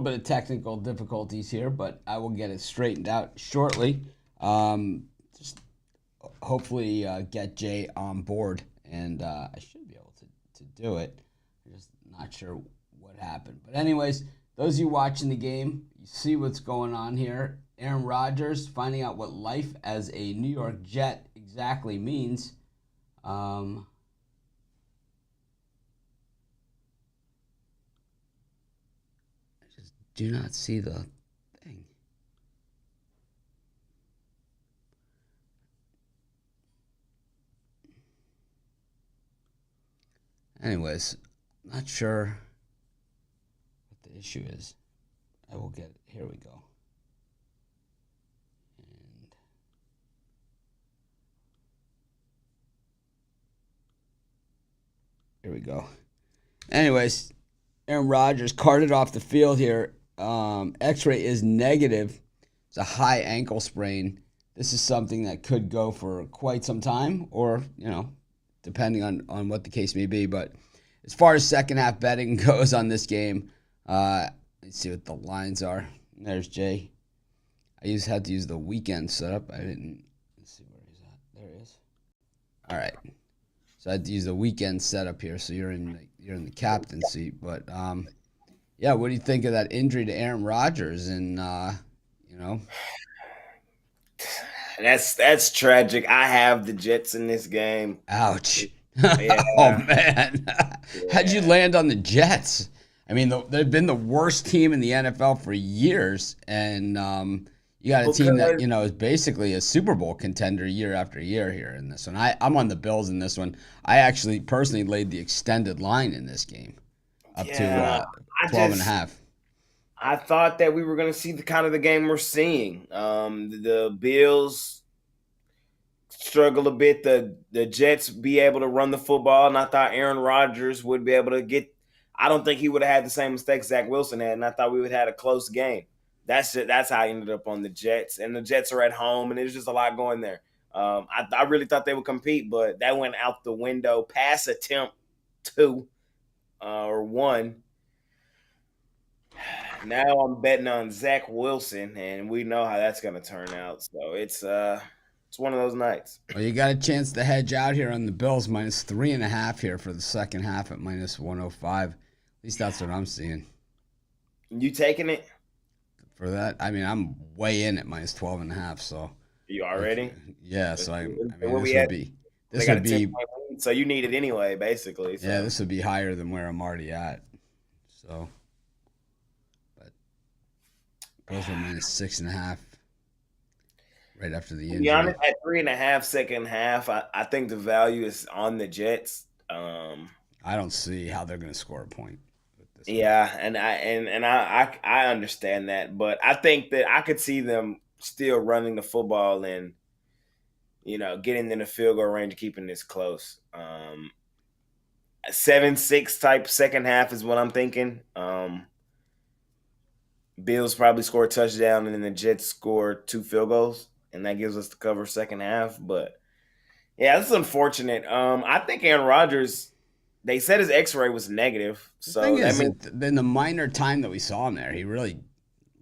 Bit of technical difficulties here, but I will get it straightened out shortly. Just hopefully get Jay on board, and I should be able to do it. I'm just not sure what happened. But anyways, those of you watching the game, you see what's going on here. Aaron Rodgers finding out what life as a New York Jet exactly means. Do not see the thing. Anyways, not sure what the issue is. I will get it. Here we go. And here we go. Anyways, Aaron Rodgers carted off the field here. X-ray is negative. It's a high ankle sprain. This is something that could go for quite some time, or depending on what the case may be. But as far as second half betting goes on this game, let's see what the lines are. There's Jay. I had to use the weekend setup. I didn't. Let's see where he's at. There he is. All right. So I had to use the weekend setup here. So you're in the captain seat, but yeah. What do you think of that injury to Aaron Rodgers? And That's tragic. I have the Jets in this game. ouch. Yeah, Oh man, how'd you yeah. land on the Jets? I mean, they've been the worst team in the NFL for years, and you got a team that Because is basically a Super Bowl contender year after year here in this one. I'm on the Bills in this one. I actually personally laid the extended line in this game up to yeah, I 12 and a just half. I thought that we were going to see the kind of the game we're seeing. The Bills struggle a bit. The Jets be able to run the football, and I thought Aaron Rodgers would be able to get. I don't think he would have had the same mistakes Zach Wilson had, and I thought we would have had a close game. That's it. That's how I ended up on the Jets, and the Jets are at home, and there's just a lot going there. I really thought they would compete, but that went out the window. Pass attempt two or one. Now I'm betting on Zach Wilson, and we know how that's going to turn out. So it's one of those nights. Well, you got a chance to hedge out here on the Bills minus 3.5 here for the second half at minus 105. At least that's what I'm seeing You taking it? for that. I mean, I'm way in at minus 12.5. So You if already? yeah, so I mean Where we at? They this got would a 10 be point lead, so you need it anyway, basically. yeah, So this would be higher than where I'm already at. So, but Bills were minus 6.5 right after the to be honest, injury. at 3.5 second half, I think the value is on the Jets. I don't see how they're going to score a point with this one. Yeah, and I understand that, but I think that I could see them still running the football and getting in the field goal range, keeping this close. 7-6 type second half is what I'm thinking. Bills probably score a touchdown, and then the Jets score two field goals, and that gives us the cover second half. But yeah, this is unfortunate. I think Aaron Rodgers. They said his X-ray was negative, The thing so that is means that in the minor time that we saw him there, he really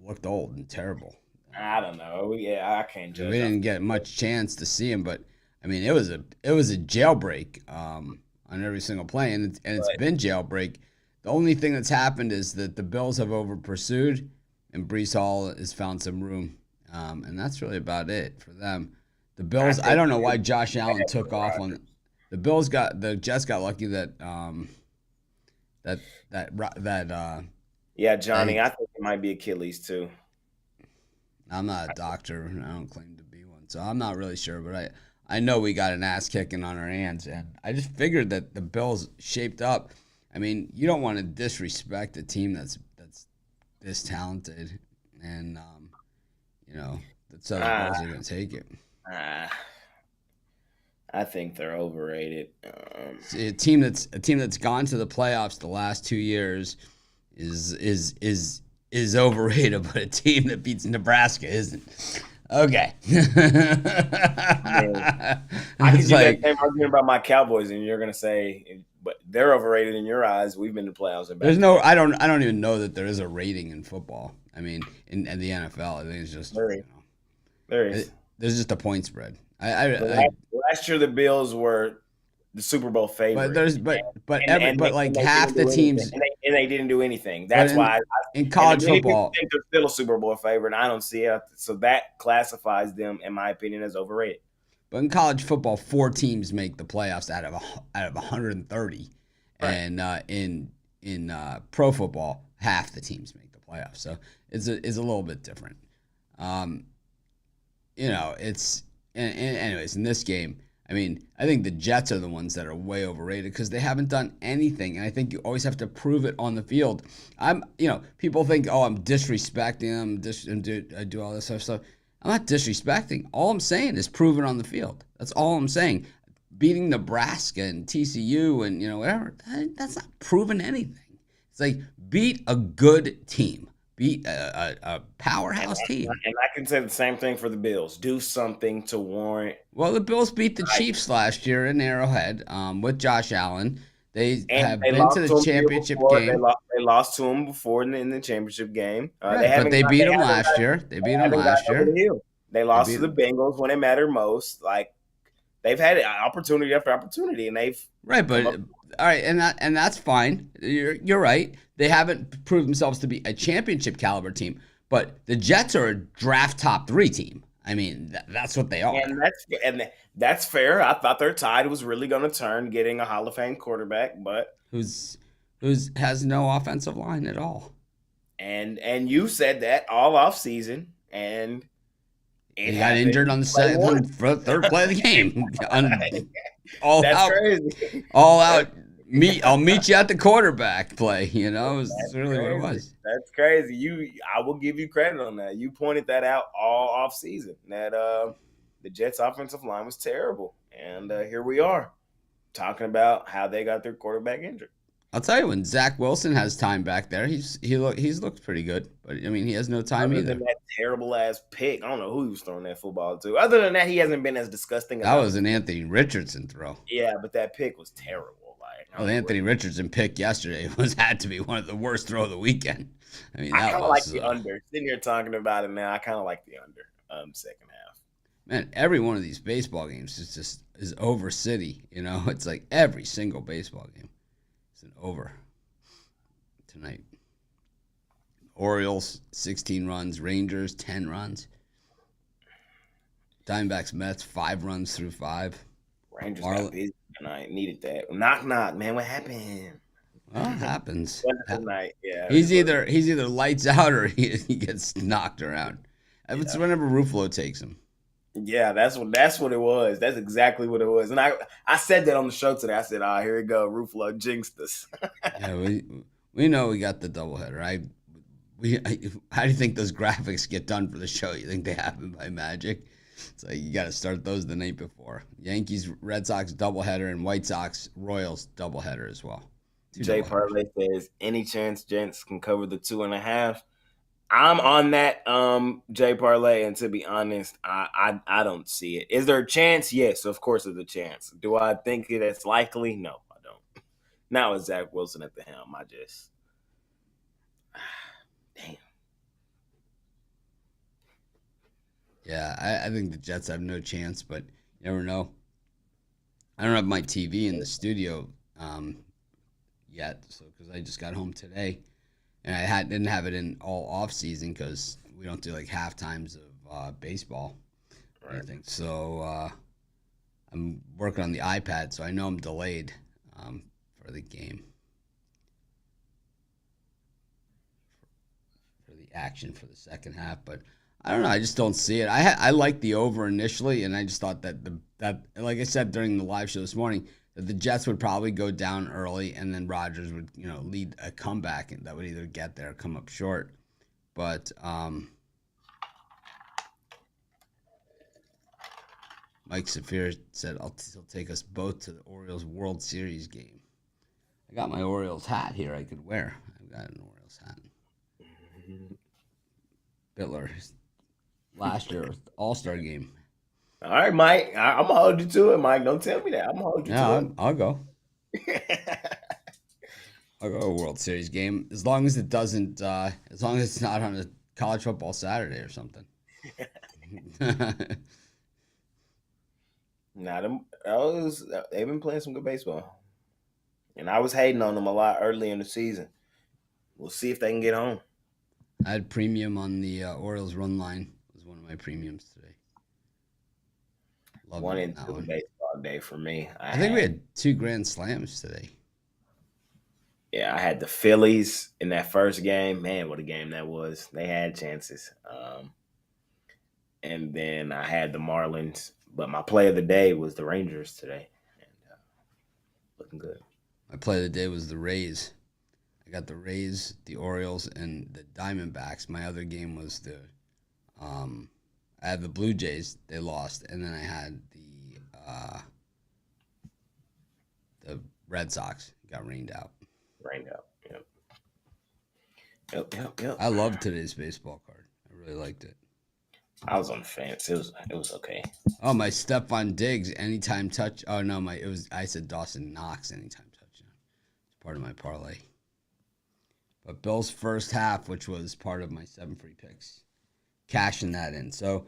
looked old and terrible. I don't know. Yeah, I can't We judge off. didn't get much chance to see him, but I mean, it was a jailbreak on every single play, and it's But been jailbreak. The only thing that's happened is that the Bills have over pursued, and Brees Hall has found some room, and that's really about it for them. The I Bills, I think don't know it's why Josh Allen bad took for off on Rodgers. the Jets got lucky that that that Yeah, that he Johnny, I think it might be Achilles too. I'm not a doctor. And I don't claim to be one, so I'm not really sure. But I know we got an ass kicking on our hands, and I just figured that the Bills shaped up. I mean, you don't want to disrespect a team that's this talented, and you know, so the Ah, Bills are going to take it. ah, I think they're overrated. See, a team that's gone to the playoffs the last 2 years is overrated, but a team that beats Nebraska isn't. Okay. I mean, I could It's use that like, same argument about my Cowboys, and you're gonna say but they're overrated in your eyes. We've been to playoffs and There's back to no. back. I don't even know that there is a rating in football. I mean, in the NFL, I think it's just There is. There is. there's just a point spread. But last year the Bills were the Super Bowl But favorite, there's but like and they half didn't the do anything, teams. and they didn't do anything. But That's why, in and college many people football, think they're still a Super Bowl favorite. And I don't see it, so that classifies them, in my opinion, as overrated. but in college football, 4 teams make the playoffs out of 130, Right. and in pro football, half the teams make the playoffs. So it's a little bit different. Um, it's and anyways in this game. I mean, I think the Jets are the ones that are way overrated because they haven't done anything, and I think you always have to prove it on the field. People think, oh, I'm disrespecting them, I do all this other stuff. I'm not disrespecting. All I'm saying is prove it on the field. That's all I'm saying. Beating Nebraska and TCU and whatever, that's not proving anything. It's like beat a good team. Beat a powerhouse team. And I can say the same thing for the Bills. Do something to warrant. Well, the Bills beat the Chiefs last year in Arrowhead with Josh Allen. They have been to the championship game. They lost to him before in the championship game. Right, but they beat them last year. They beat them last year. They lost to the Bengals when it mattered most. Like they've had opportunity after opportunity, and they've right. But all right, and that's fine. You're right. They haven't proved themselves to be a championship caliber team, but the Jets are a draft top 3 team. I mean, that's what they are. And that's fair. I thought their tide was really going to turn getting a Hall of Fame quarterback, but who's has no offensive line at all. And you said that all off season, and he got injured on the third play of the game. Crazy. All out. I'll meet you at the quarterback play. Is really crazy. What it was. That's crazy. I will give you credit on that. You pointed that out all off season that the Jets' offensive line was terrible, and here we are talking about how they got their quarterback injured. I'll tell you, when Zach Wilson has time back there, he's looked pretty good. But I mean, he has no time either. That terrible ass pick. I don't know who he was throwing that football to. Other than that, he hasn't been as disgusting. That was an Anthony Richardson throw. Yeah, but that pick was terrible. Well, the Anthony Richardson pick yesterday had to be one of the worst throw of the weekend. I mean, I kind of like the under. Sitting here talking about it now, I kind of like the under. Second half. Man, every one of these baseball games is over city. It's like every single baseball game is an over tonight. Orioles 16 runs, Rangers 10 runs, Diamondbacks Mets 5 runs through 5. Rangers got busy tonight. Needed that. Knock knock, man. What happened? Well, it happens. Tonight, yeah. He's either lights out or he gets knocked around. It's whenever Ruffolo takes him. Yeah, that's what it was. That's exactly what it was. And I said that on the show today. I said, here we go. Ruffalo jinxed us. Yeah, we know we got the doubleheader. How do you think those graphics get done for the show? You think they happen by magic? It's like you got to start those the night before. Yankees, Red Sox doubleheader, and White Sox, Royals doubleheader as well. Jay Parlay says, any chance Gents can cover the 2.5? I'm on that, Jay Parlay, and to be honest, I don't see it. Is there a chance? Yes, of course there's a chance. Do I think it's likely? No, I don't. Now with Zach Wilson at the helm, I just damn. Yeah, I think the Jets have no chance, but you never know. I don't have my TV in the studio yet, so because I just got home today, and I didn't have it in all off season because we don't do like half times of baseball or anything. So I'm working on the iPad, so I know I'm delayed for the game, for the action for the second half, but. I don't know. I just don't see it. I liked the over initially, and I just thought that like I said during the live show this morning, that the Jets would probably go down early, and then Rodgers would lead a comeback, and that would either get there or come up short. But Mike Saphir said he'll take us both to the Orioles World Series game. I got my Orioles hat here. I could wear. I've got an Orioles hat. Bittler. Last year, All-Star game. All right, Mike. I'm going to hold you to it, Mike. Don't tell me that. I'm going to hold you to it. I'll go. I'll go to a World Series game as long as it doesn't. As long as it's not on a college football Saturday or something. Nah, they've been playing some good baseball, and I was hating on them a lot early in the season. We'll see if they can get home. I had premium on the Orioles run line. It was one of my premiums today. Love One them on and that two one. baseball day for me. I think we had 2 grand slams today. I had the Phillies in that first game. Man, what a game that was! They had chances. And then I had the Marlins, but my play of the day was the Rangers today, and looking good. My play of the day was the Rays. I got the Rays, the Orioles, and the Diamondbacks. My other game was um, I had the Blue Jays. They lost, and then I had the Red Sox got rained out. Rained out. Yep. I love today's baseball card. I really liked it. I was on the fence. It was okay. Oh, my Stephon Diggs anytime touch. Oh no, I said Dawson Knox anytime touchdown. It's part of my parlay. But Bills first half, which was part of my 7 free picks, cashing that in. So,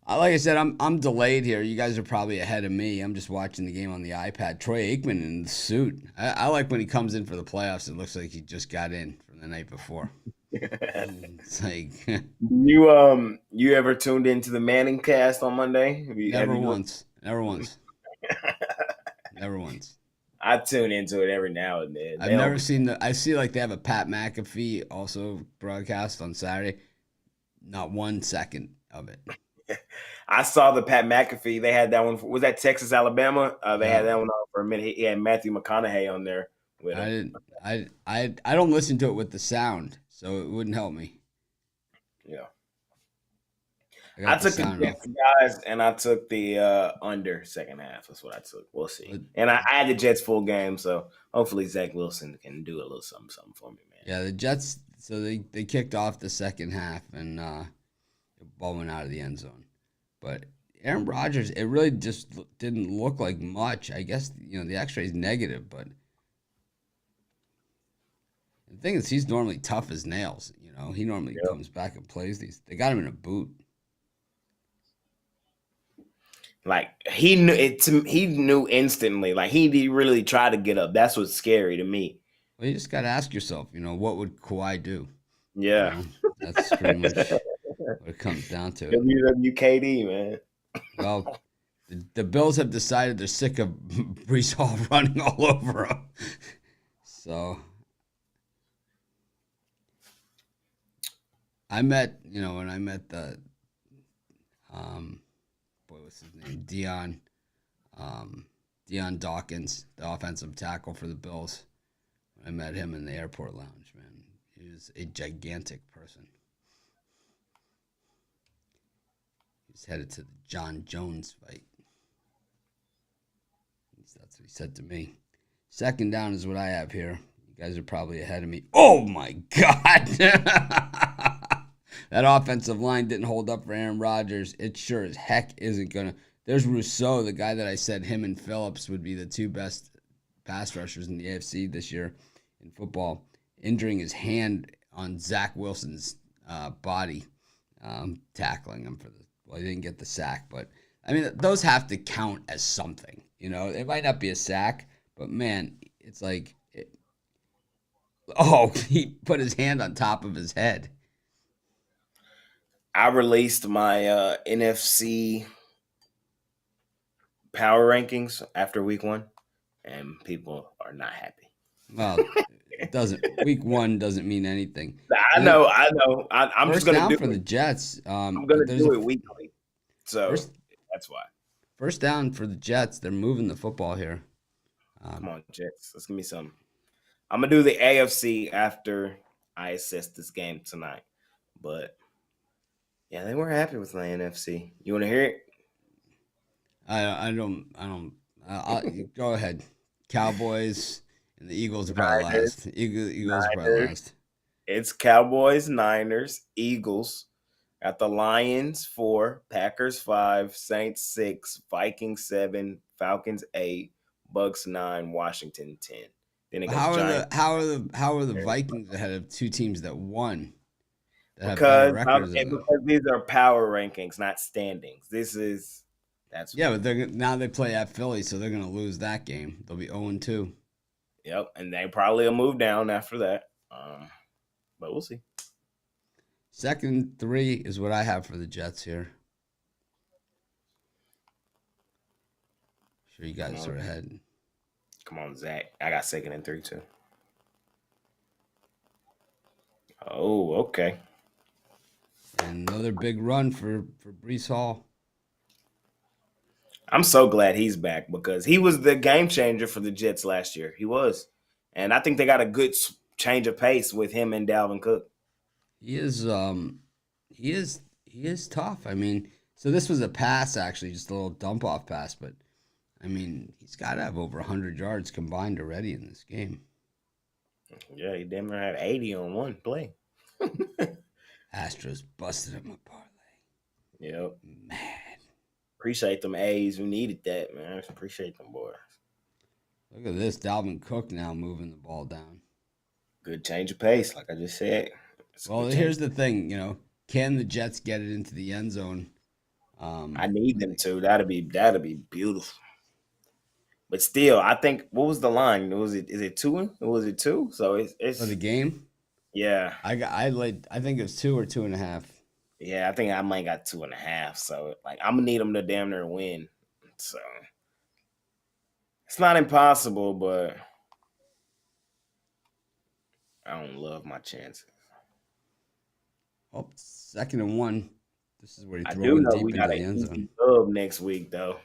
like I said, I'm delayed here. You guys are probably ahead of me. I'm just watching the game on the iPad. Troy Aikman in the suit. I like when he comes in for the playoffs. It looks like he just got in from the night before. It's like you ever tuned into the Manning cast on Monday? Never once. I tune into it every now and then. I've never seen I see like they have a Pat McAfee also broadcast on Saturday. Not 1 second of it. I saw the Pat McAfee. They had that one. Was that Texas, Alabama? They had that one on for a minute. He had Matthew McConaughey on there with him. I don't listen to it with the sound, so it wouldn't help me. Yeah. I took the Jets guys, and I took the under second half. That's what I took. We'll see. And I had the Jets full game, so hopefully Zach Wilson can do a little something for me, man. Yeah, the Jets. So they kicked off the second half, and the ball went out of the end zone. But Aaron Rodgers, it really just didn't look like much. I guess the X-ray is negative, but the thing is, he's normally tough as nails. He normally comes back and plays these. They got him in a boot. Like he knew it. He knew instantly. Like he really tried to get up. That's what's scary to me. Well, you just got to ask yourself. What would Kawhi do? Yeah, that's pretty much what it comes down to. WWKD, man. Well, the Bills have decided they're sick of Breece Hall running all over them. So I met, when I met the what's his name? Dion Dawkins, the offensive tackle for the Bills. I met him in the airport lounge, man. He was a gigantic person. He's headed to the John Jones fight. That's what he said to me. Second down is what I have here. You guys are probably ahead of me. Oh, my God. That offensive line didn't hold up for Aaron Rodgers. It sure as heck isn't going to. There's Rousseau, the guy that I said him and Phillips would be the 2 best pass rushers in the AFC this year in football, injuring his hand on Zach Wilson's body, tackling him he didn't get the sack. But, I mean, those have to count as something. It might not be a sack, but, man, it's like, he put his hand on top of his head. I released my NFC power rankings after week 1, and people are not happy. Well, it doesn't. Week 1 doesn't mean anything. I know. I'm just going to do for the Jets. I'm going to do it weekly, so that's why. First down for the Jets. They're moving the football here. Come on, Jets. Let's give me some. I'm going to do the AFC after I assess this game tonight, but. Yeah, they weren't happy with my NFC. You want to hear it? I don't. I'll go ahead. Cowboys and the Eagles are probably last. Eagles are probably last. It's Cowboys, Niners, Eagles. Got the Lions 4, Packers 5, Saints 6, Vikings 7, Falcons 8, Bucks 9, Washington 10. Then it goes How are the Giants. how are the Vikings ahead of two teams that won that have better Because records than them? because these are power rankings, not standings. That's Yeah, but now they play at Philly, so they're gonna lose that game. They'll be 0-2. yep, and they probably will move down after that. But we'll see. Second 3 is what I have for the Jets here. Sure, you guys are ahead. Come on, Zach. I got 2nd and 3 too. Oh, okay. And another big run for Brees Hall. I'm so glad he's back because he was the game changer for the Jets last year. He was. And I think they got a good change of pace with him and Dalvin Cook. He is he is tough. I mean, so this was a pass actually, just a little dump off pass, but I mean, he's got to have over 100 yards combined already in this game. Yeah, he damn near had 80 on one play. Astros busted him a parlay. Yep. Man. Appreciate them A's who needed that, man. Appreciate them boys. Look at this. Dalvin Cook now moving the ball down. Good change of pace, like I just said. Well, here's the thing, can the Jets get it into the end zone? I need them to. That'd be beautiful. But still, I think what was the line? Is it 2? Was it 2? So it's for the game? Yeah. I think it was 2 or 2.5. Yeah, I think I might got 2.5. So I'm gonna need them to damn near win. So it's not impossible, but I don't love my chances. Oh, 2nd and 1. This is where you I throw do it know deep we into got the an end easy zone. dub next week, though.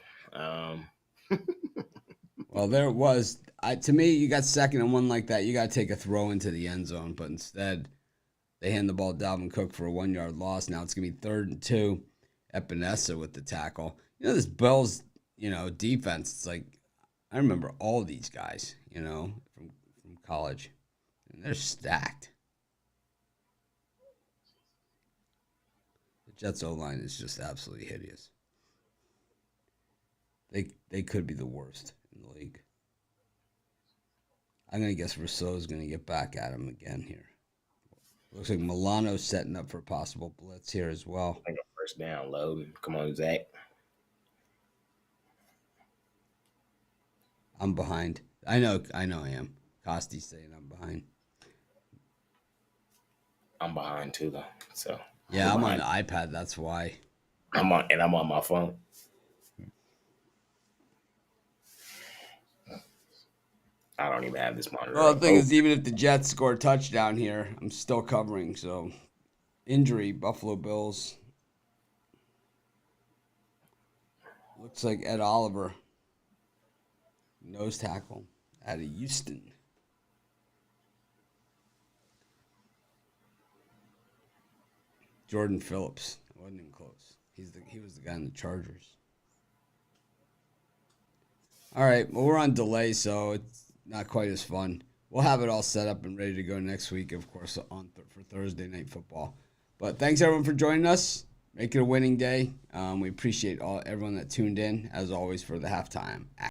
Well, there it was. To me, you got 2nd and 1 like that. You got to take a throw into the end zone, but instead, they hand the ball to Dalvin Cook for a 1-yard loss. Now it's gonna be 3rd and 2. Epinesa with the tackle. This Bills, defense. It's like I remember all these guys, from college, and they're stacked. The Jets O-line is just absolutely hideous. They could be the worst in the league. I'm going to guess Rousseau's going to get back at him again here. Looks like Milano's setting up for a possible blitz here as well. I think a first down loading. Come on, Zach. I'm behind. I know I am. Costy's saying I'm behind. I'm behind too, though. So yeah, I'm on the iPad. That's why. I'm on my phone. I don't even have this monitor. Well, the thing is, even if the Jets score a touchdown here, I'm still covering. So, injury, Buffalo Bills. Looks like Ed Oliver, nose tackle, out of Houston. Jordan Phillips. Wasn't even close. He was the guy in the Chargers. All right, well, we're on delay, so it's not quite as fun. We'll have it all set up and ready to go next week, of course, for Thursday Night Football. But thanks, everyone, for joining us. Make it a winning day. We appreciate everyone that tuned in, as always, for the halftime.